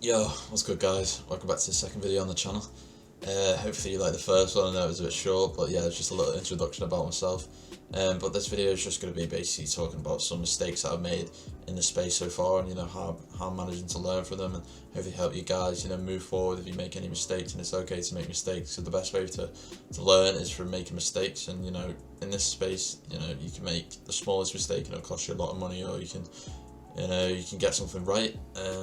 Yo, what's good guys? Welcome back to the second video on the channel. Hopefully you like the first one. I know it was a bit short, but yeah, it's just a little introduction about myself. But this video is just going to be basically talking about some mistakes that I've made in the space so far, and how I'm managing to learn from them, and hopefully help you guys move forward if you make any mistakes. And it's okay to make mistakes, so the best way to learn is from making mistakes. And in this space, you can make the smallest mistake and it'll cost you a lot of money, or you can get something right.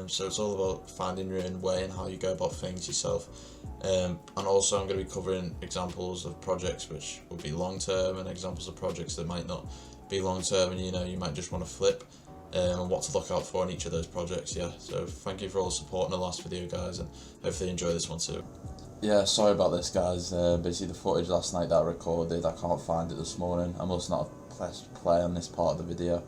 So it's all about finding your own way and how you go about things yourself. And also I'm going to be covering examples of projects which will be long term, and examples of projects that might not be long term, and you might just want to flip, and what to look out for in each of those projects. So thank you for all the support in the last video, guys, and hopefully you enjoy this one too. Yeah, sorry about this, guys. Basically the footage last night that I recorded, I can't find it this morning. I must not have pressed play on this part of the video.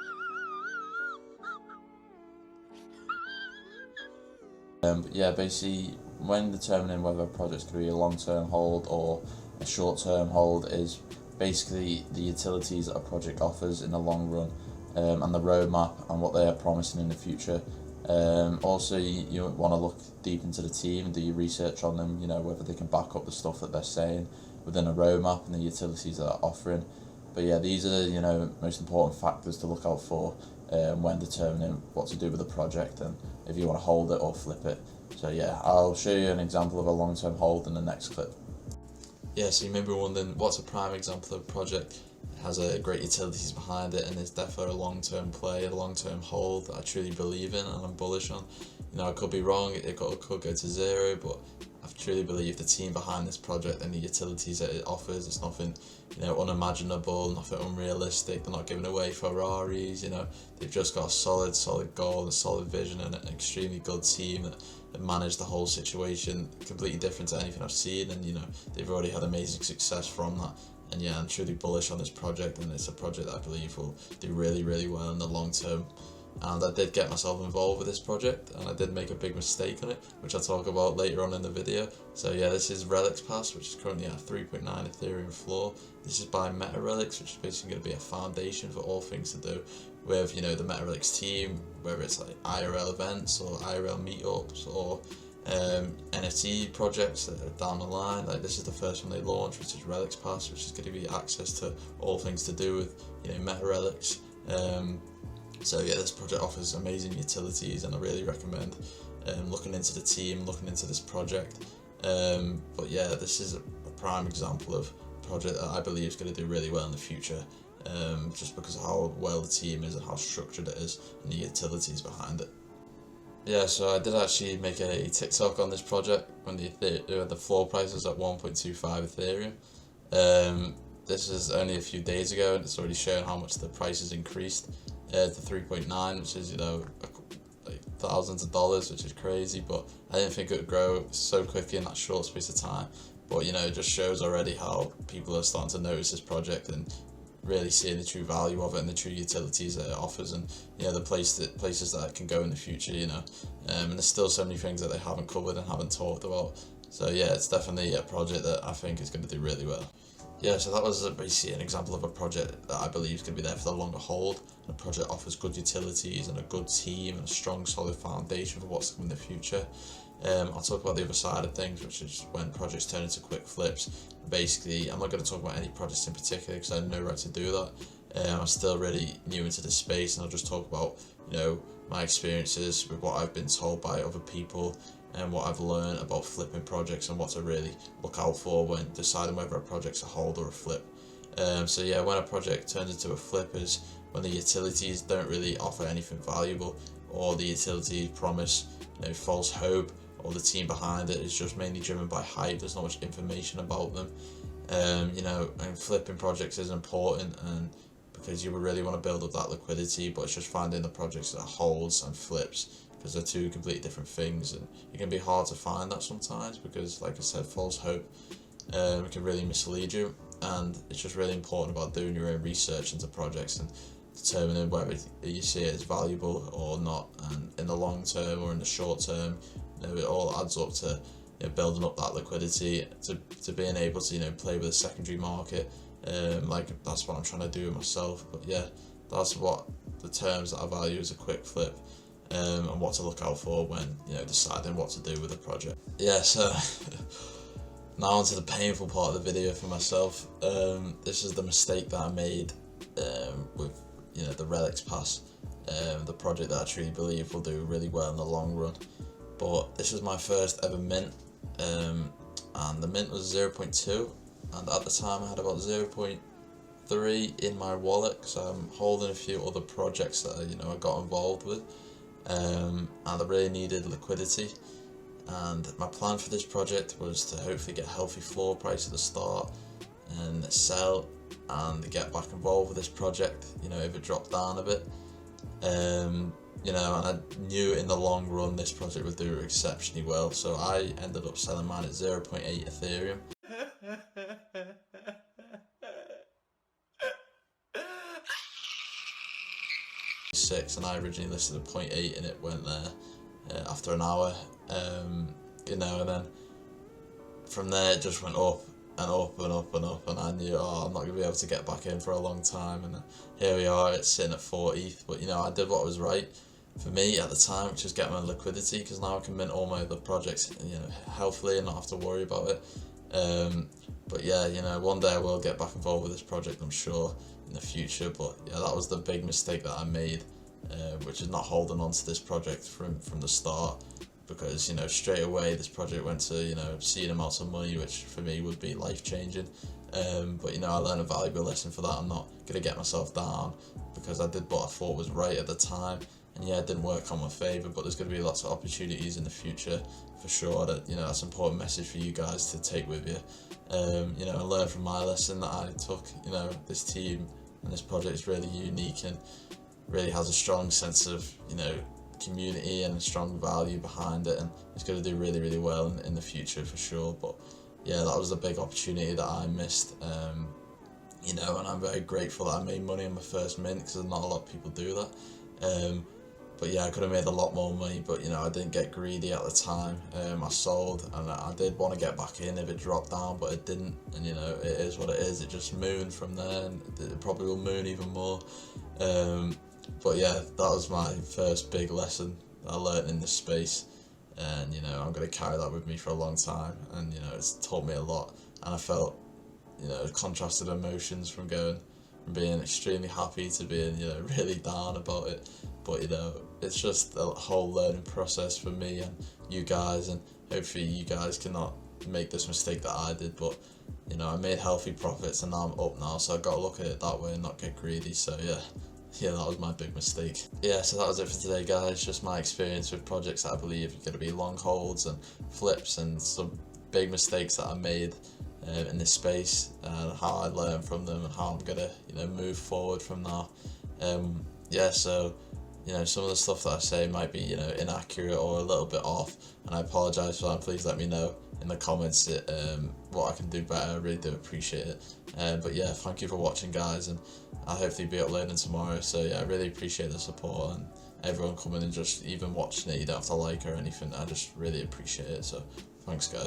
But yeah, basically when determining whether a project's going to be a long-term hold or a short-term hold is basically the utilities that a project offers in the long run, and the roadmap and what they are promising in the future. Also, you want to look deep into the team and do your research on them, whether they can back up the stuff that they're saying within a roadmap and the utilities that they're offering. But yeah, these are the most important factors to look out for when determining what to do with a project, and if you want to hold it or flip it. So yeah, I'll show you an example of a long-term hold in the next clip. Yeah, so you may be wondering, what's a prime example of a project that has a great utilities behind it and is definitely a long-term play, a long-term hold that I truly believe in and I'm bullish on. I could be wrong, it could go to zero, but I truly believe the team behind this project and the utilities that it offers, it's nothing unimaginable, nothing unrealistic. They're not giving away Ferraris, they've just got a solid goal, a solid vision, and an extremely good team that managed the whole situation completely different to anything I've seen, and they've already had amazing success from that. And yeah, I'm truly bullish on this project, and it's a project that I believe will do really well in the long term. And I did get myself involved with this project, and I did make a big mistake on it, which I'll talk about later on in the video. So yeah, this is Relics Pass, which is currently at 3.9 Ethereum floor. This is by Meta Relics, which is basically going to be a foundation for all things to do with the Meta Relics team, whether it's like IRL events or IRL meetups or NFT projects that are down the line. Like, this is the first one they launched, which is Relics Pass, which is going to be access to all things to do with Meta Relics. So yeah, this project offers amazing utilities, and I really recommend looking into the team, looking into this project. But yeah, this is a prime example of a project that I believe is going to do really well in the future, just because of how well the team is and how structured it is and the utilities behind it. Yeah, so I did actually make a TikTok on this project when the floor price was at 1.25 Ethereum. This is only a few days ago, and it's already shown how much the price has increased to 3.9, which is like thousands of dollars, which is crazy. But I didn't think it would grow so quickly in that short space of time. But it just shows already how people are starting to notice this project and really seeing the true value of it and the true utilities that it offers, and the places that it can go in the future. And there's still so many things that they haven't covered and haven't talked about. So yeah, it's definitely a project that I think is going to do really well. Yeah, so that was basically an example of a project that I believe is going to be there for the longer hold. And a project offers good utilities and a good team and a strong, solid foundation for what's coming in the future. I'll talk about the other side of things, which is when projects turn into quick flips. Basically, I'm not going to talk about any projects in particular because I have no right to do that. I'm still really new into this space, and I'll just talk about my experiences with what I've been told by other people and what I've learned about flipping projects and what to really look out for when deciding whether a project's a hold or a flip. So yeah, when a project turns into a flip is when the utilities don't really offer anything valuable, or the utilities promise false hope, or the team behind it is just mainly driven by hype. There's not much information about them. And flipping projects is important, and because you would really want to build up that liquidity, but it's just finding the projects that holds and flips, because they're two completely different things, and it can be hard to find that sometimes because, like I said, false hope can really mislead you. And it's just really important about doing your own research into projects and determining whether you see it as valuable or not, and in the long term or in the short term, it all adds up to building up that liquidity, to being able to play with the secondary market. Like, that's what I'm trying to do myself. But yeah, that's what the terms that I value as a quick flip. and what to look out for when, you know, deciding what to do with a project. Yeah, so now onto the painful part of the video for myself. This is the mistake that I made with, you know, the Relics Pass, the project that I truly believe will do really well in the long run. But this was my first ever mint, and the mint was 0.2, and at the time I had about 0.3 in my wallet, because I'm holding a few other projects that I got involved with, and I really needed liquidity. And my plan for this project was to hopefully get a healthy floor price at the start and sell and get back involved with this project, if it dropped down a bit. And I knew in the long run this project would do exceptionally well, so I ended up selling mine at 0.8 Ethereum. And I originally listed at 0.8 and it went there after an hour, and then from there it just went up and up and up and up, and I knew, I'm not going to be able to get back in for a long time, and here we are, it's sitting at 4 ETH, but I did what was right for me at the time, which is get my liquidity, because now I can mint all my other projects healthily and not have to worry about it. But yeah, one day I will get back involved with this project, I'm sure, in the future. But yeah, that was the big mistake that I made, which is not holding on to this project from the start, because straight away this project went to obscene amounts of money, which for me would be life changing. But I learned a valuable lesson for that. I'm not gonna get myself down, because I did what I thought was right at the time, and yeah, it didn't work on my favour, but there's going to be lots of opportunities in the future for sure. That that's an important message for you guys to take with you, and learn from my lesson that I took. This team and this project is really unique and really has a strong sense of community and a strong value behind it, and it's going to do really, really well in the future for sure. But yeah, that was a big opportunity that I missed, and I'm very grateful that I made money on my first mint, because not a lot of people do that. But yeah, I could have made a lot more money, but I didn't get greedy at the time. I sold, and I did want to get back in if it dropped down, but it didn't, and it is what it is. It just mooned from there, and it probably will moon even more. But yeah, that was my first big lesson that I learned in this space, and I'm going to carry that with me for a long time, and it's taught me a lot. And I felt contrasted emotions from being extremely happy to being really down about it. But it's just a whole learning process for me and you guys, and hopefully you guys cannot make this mistake that I did. But I made healthy profits, and now I'm up now, so I got to look at it that way and not get greedy. So yeah, that was my big mistake. Yeah, so that was it for today, guys. Just my experience with projects that I believe are going to be long holds and flips, and some big mistakes that I made in this space, and how I learned from them, and how I'm gonna move forward from now. So some of the stuff that I say might be inaccurate or a little bit off, and I apologise for that. Please let me know in the comments what I can do better. I really do appreciate it. But yeah, thank you for watching, guys, and I'll hopefully be uploading tomorrow. So yeah, I really appreciate the support and everyone coming and just even watching it. You don't have to like or anything. I just really appreciate it. So thanks, guys.